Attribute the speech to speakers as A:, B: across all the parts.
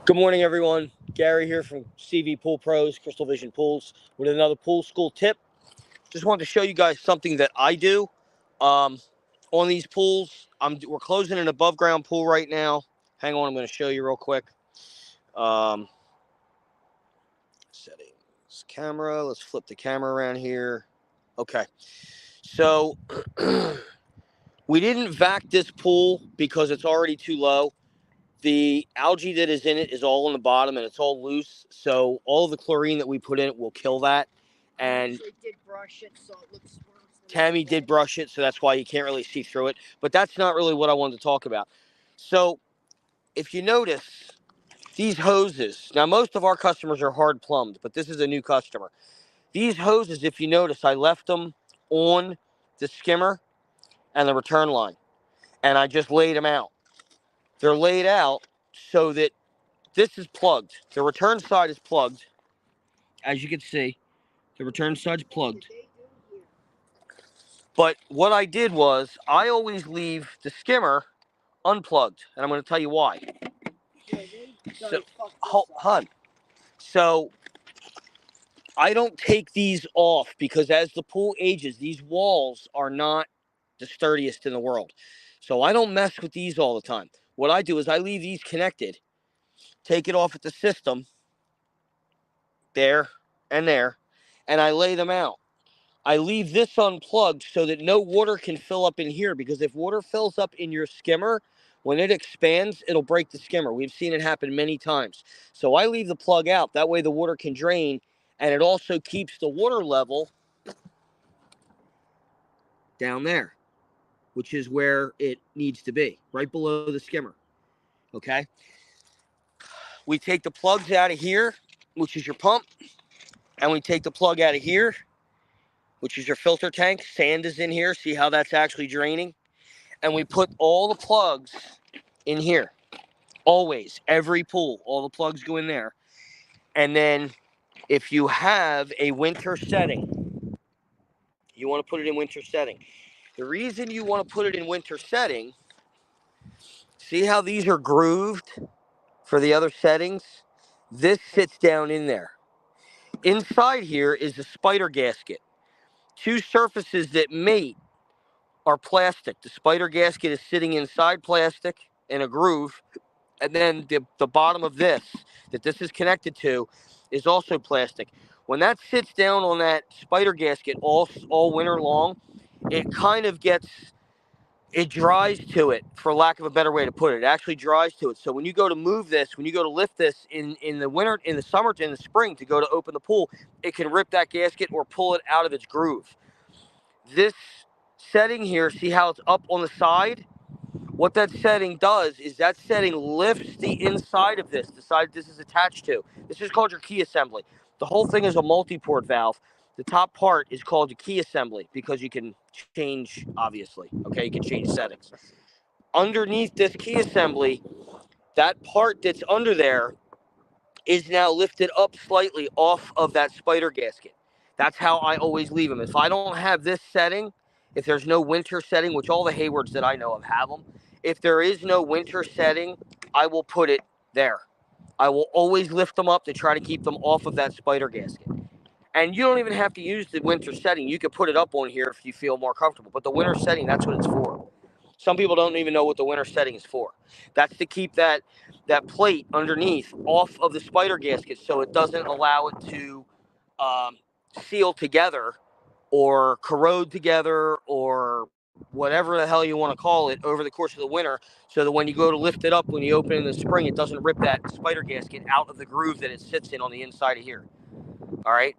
A: Good morning, everyone. Gary here from Cvpoolpros, Crystal Vision Pools, with another pool school tip. Just wanted to show you guys something that I do on these pools. We're closing an above ground pool right now. Hang on, I'm going to show you real quick. Settings, camera. Let's flip the camera around here. Okay, so we didn't vac this pool because it's already too low. The algae that is in it is all on the bottom and it's all loose. So all of the chlorine that we put in it will kill that. And
B: did brush it, so it looks worse.
A: Tammy did brush it, so that's why you can't really see through it. But that's not really what I wanted to talk about. So if you notice, these hoses, now most of our customers are hard plumbed, but this is a new customer. These hoses, if you notice, I left them on the skimmer and the return line. And I just laid them out. They're laid out so that this is plugged. The return side is plugged. As you can see, the return side's plugged. But what I did was, I always leave the skimmer unplugged. And I'm going to tell you why. So I don't take these off because as the pool ages, these walls are not the sturdiest in the world. So I don't mess with these all the time. What I do is I leave these connected, take it off at the system, there and there, and I lay them out. I leave this unplugged so that no water can fill up in here, because if water fills up in your skimmer, when it expands, it'll break the skimmer. We've seen it happen many times. So I leave the plug out. That way the water can drain, and it also keeps the water level down there, which is where it needs to be, right below the skimmer. Okay? We take the plugs out of here, which is your pump, and we take the plug out of here, which is your filter tank. Sand is in here. See how that's actually draining? And we put all the plugs in here. Always. Every pool. All the plugs go in there. And then if you have a winter setting, you want to put it in winter setting. The reason you want to put it in winter setting, see how these are grooved for the other settings? This sits down in there. Inside here is the spider gasket. Two surfaces that mate are plastic. The spider gasket is sitting inside plastic in a groove, and then the bottom of this that this is connected to is also plastic. When that sits down on that spider gasket all winter long, it kind of it dries to it, for lack of a better way to put it. It actually dries to it. So when you go to move this, when you go to lift this in the winter, in the summer, in the spring, to go to open the pool, it can rip that gasket or pull it out of its groove. This setting here, see how it's up on the side? What that setting does is that setting lifts the inside of this, the side this is attached to. This is called your key assembly. The whole thing is a multi-port valve. The top part is called your key assembly because you can change, obviously, okay? You can change settings. Underneath this key assembly, that part that's under there is now lifted up slightly off of that spider gasket. That's how I always leave them. If I don't have this setting, if there's no winter setting, which all the Haywards that I know of have them, if there is no winter setting, I will put it there. I will always lift them up to try to keep them off of that spider gasket. And you don't even have to use the winter setting. You could put it up on here if you feel more comfortable. But the winter setting, that's what it's for. Some people don't even know what the winter setting is for. That's to keep that plate underneath off of the spider gasket so it doesn't allow it to seal together or corrode together or whatever the hell you want to call it over the course of the winter, so that when you go to lift it up when you open it in the spring, it doesn't rip that spider gasket out of the groove that it sits in on the inside of here. All right.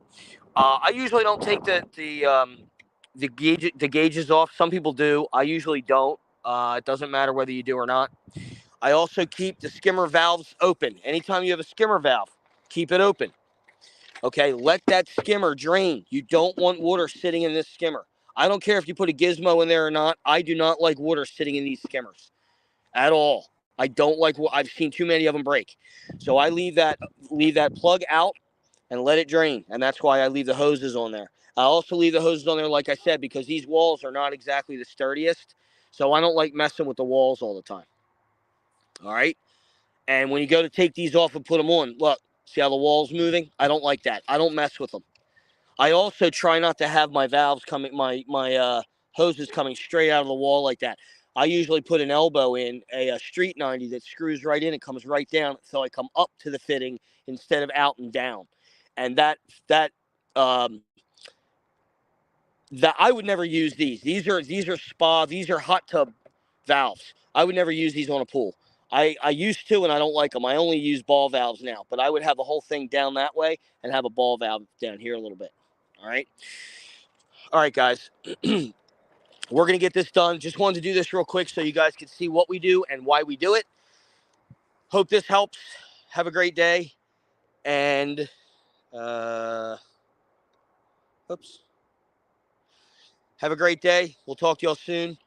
A: I usually don't take the gauges off. Some people do. I usually don't. It doesn't matter whether you do or not. I also keep the skimmer valves open. Anytime you have a skimmer valve, keep it open. Okay, let that skimmer drain. You don't want water sitting in this skimmer. I don't care if you put a gizmo in there or not. I do not like water sitting in these skimmers at all. I don't like. I've seen too many of them break. So I leave that plug out and let it drain, and that's why I leave the hoses on there. I also leave the hoses on there, like I said, because these walls are not exactly the sturdiest, so I don't like messing with the walls all the time. All right, And when you go to take these off and put them on, look, see how the wall's moving? I don't like that. I don't mess with them. I also try not to have my valves coming, my hoses coming straight out of the wall like that. I usually put an elbow in a street 90 that screws right in and comes right down, so I come up to the fitting instead of out and down. And that I would never use these. These are spa. These are hot tub valves. I would never use these on a pool. I used to, and I don't like them. I only use ball valves now. But I would have the whole thing down that way and have a ball valve down here a little bit. All right, guys. We're gonna get this done. Just wanted to do this real quick so you guys can see what we do and why we do it. Hope this helps. Have a great day, and have a great day. We'll talk to y'all soon.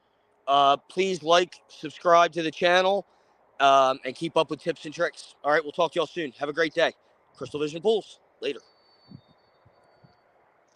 A: Please like, subscribe to the channel, and keep up with tips and tricks. All right, we'll talk to y'all soon. Have a great day. Crystal Vision Pools. Later.